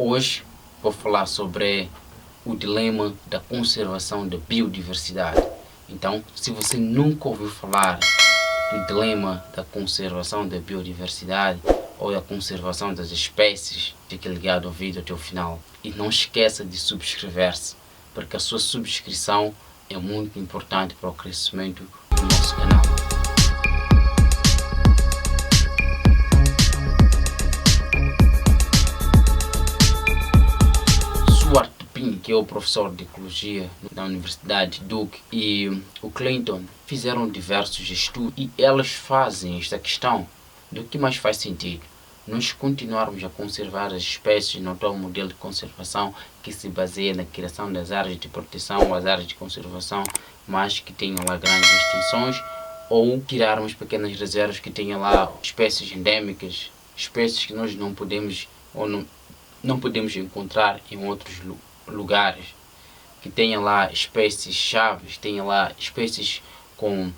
Hoje vou falar sobre o dilema da conservação da biodiversidade. Então, se você nunca ouviu falar do dilema da conservação da biodiversidade ou da conservação das espécies, fique ligado ao vídeo até o final. E não esqueça de subscrever-se, porque a sua subscrição é muito importante para o crescimento do nosso canal. Que é o professor de ecologia da Universidade Duke, e o Clinton fizeram diversos estudos e elas fazem esta questão do que mais faz sentido. Nós continuarmos a conservar as espécies no atual modelo de conservação que se baseia na criação das áreas de proteção, as áreas de conservação, mas que tenham lá grandes extinções, ou tirarmos pequenas reservas que tenham lá espécies endêmicas, espécies que nós não podemos ou não podemos encontrar em outros lugares, que tenha lá espécies chaves, tenha lá espécies com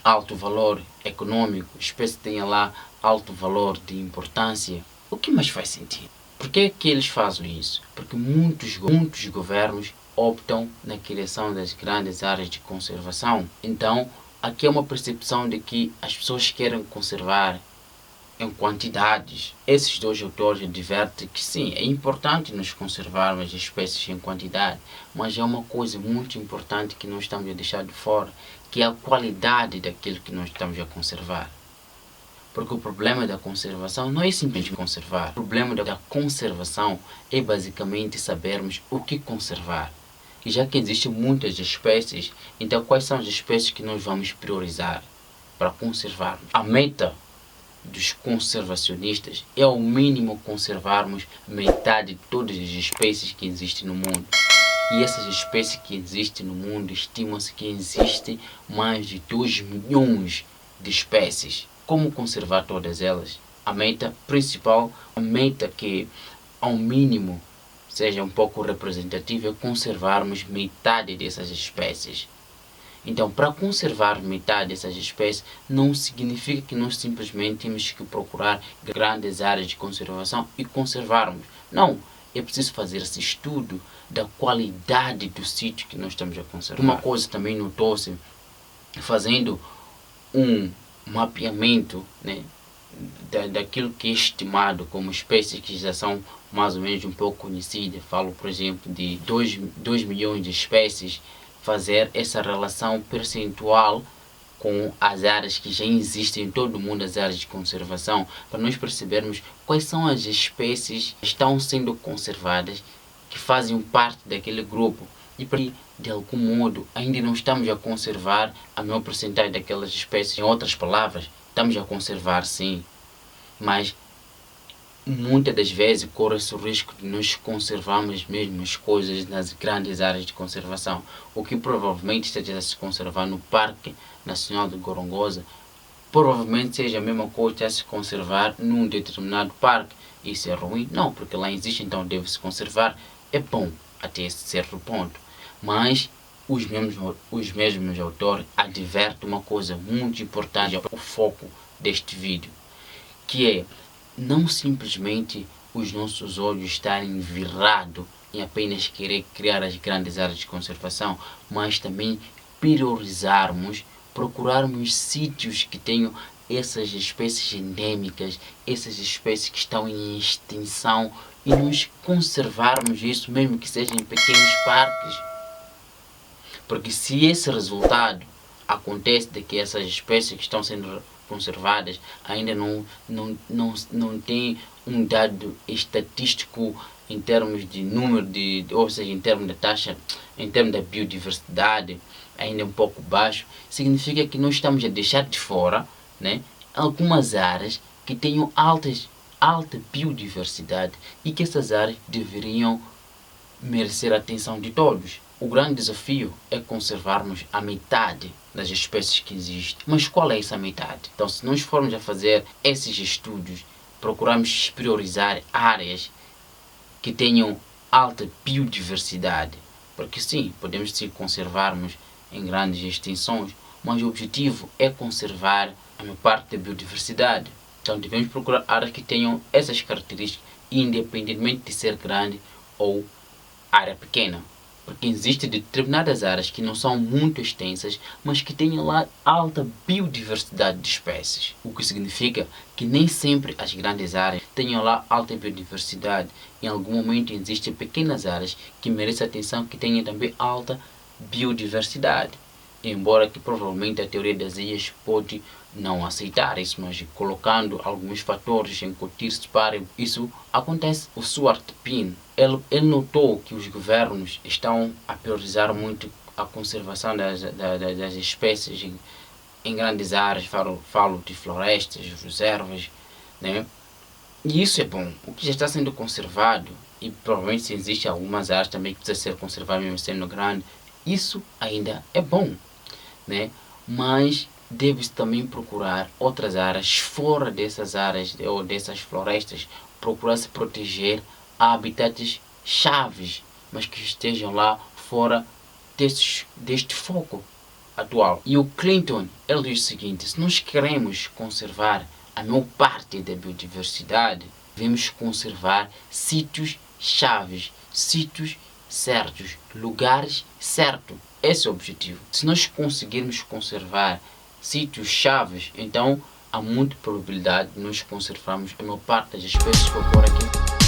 alto valor econômico, espécies que tenha lá alto valor de importância. O que mais faz sentido? Por que é que eles fazem isso? Porque muitos governos optam na criação das grandes áreas de conservação. Então, aqui é uma percepção de que as pessoas querem conservar em quantidades. Esses dois autores advertem que sim, é importante nós conservarmos as espécies em quantidade, mas é uma coisa muito importante que nós estamos a deixar de fora, que é a qualidade daquilo que nós estamos a conservar. Porque o problema da conservação não é simplesmente conservar. O problema da conservação é basicamente sabermos o que conservar. E já que existem muitas espécies, então quais são as espécies que nós vamos priorizar para conservarmos? A meta dos conservacionistas é ao mínimo conservarmos metade de todas as espécies que existem no mundo. E essas espécies que existem no mundo, estima-se que existem mais de 2 milhões de espécies. Como conservar todas elas? A meta principal, a meta que ao mínimo seja um pouco representativa, é conservarmos metade dessas espécies. Então, para conservar metade dessas espécies, não significa que nós simplesmente temos que procurar grandes áreas de conservação e conservarmos. Não, é preciso fazer esse estudo da qualidade do sítio que nós estamos a conservar. Uma coisa também notou-se, fazendo um mapeamento, né, daquilo que é estimado como espécies que já são mais ou menos um pouco conhecidas. Falo, por exemplo, de 2 milhões de espécies, fazer essa relação percentual com as áreas que já existem em todo o mundo, as áreas de conservação, para nós percebermos quais são as espécies que estão sendo conservadas, que fazem parte daquele grupo, e para de algum modo ainda não estamos a conservar a maior porcentagem daquelas espécies. Em outras palavras, estamos a conservar sim, mas muitas das vezes corre-se o risco de nós conservarmos as mesmas coisas nas grandes áreas de conservação. O que provavelmente esteja a se conservar no Parque Nacional de Gorongosa, provavelmente seja a mesma coisa a se conservar num determinado parque. Isso é ruim? Não, porque lá existe, então deve-se conservar. É bom até certo ponto. Mas os mesmos autores advertem uma coisa muito importante, o foco deste vídeo, que é não simplesmente os nossos olhos estarem virados em apenas querer criar as grandes áreas de conservação, mas também priorizarmos, procurarmos sítios que tenham essas espécies endêmicas, essas espécies que estão em extinção, e nós conservarmos isso, mesmo que seja em pequenos parques. Porque se esse resultado acontece de que essas espécies que estão sendo conservadas ainda não tem um dado estatístico em termos de número ou seja, em termos da taxa, em termos da biodiversidade, ainda um pouco baixo, significa que nós estamos a deixar de fora, né, algumas áreas que tenham alta biodiversidade e que essas áreas deveriam merecer a atenção de todos. O grande desafio é conservarmos a metade das espécies que existem. Mas qual é essa metade? Então, se nós formos a fazer esses estudos, procuramos priorizar áreas que tenham alta biodiversidade. Porque sim, podemos sim conservarmos em grandes extensões, mas o objetivo é conservar a maior parte da biodiversidade. Então devemos procurar áreas que tenham essas características independentemente de ser grande ou área pequena. Porque existem determinadas áreas que não são muito extensas, mas que têm lá alta biodiversidade de espécies. O que significa que nem sempre as grandes áreas tenham lá alta biodiversidade. Em algum momento existem pequenas áreas que merecem atenção, que tenham também alta biodiversidade. Embora que provavelmente a teoria das ilhas pode não aceitar isso, mas colocando alguns fatores em contexto para isso acontece. O Stuart Pinn, ele notou que os governos estão a priorizar muito a conservação das espécies em grandes áreas, falo de florestas, reservas, né? E isso é bom. O que já está sendo conservado, e provavelmente se existe algumas áreas também que precisa ser conservado mesmo sendo grande, isso ainda é bom, né? Mas deve-se também procurar outras áreas fora dessas áreas ou dessas florestas, procurar se proteger habitats chaves, mas que estejam lá fora deste foco atual. E o Clinton, ele diz o seguinte: se nós queremos conservar a maior parte da biodiversidade, devemos conservar sítios chaves, sítios certos, lugares certos. Esse é o objetivo. Se nós conseguirmos conservar sítios chaves, então há muita probabilidade de nós conservarmos a maior parte das espécies que ocorrem aqui.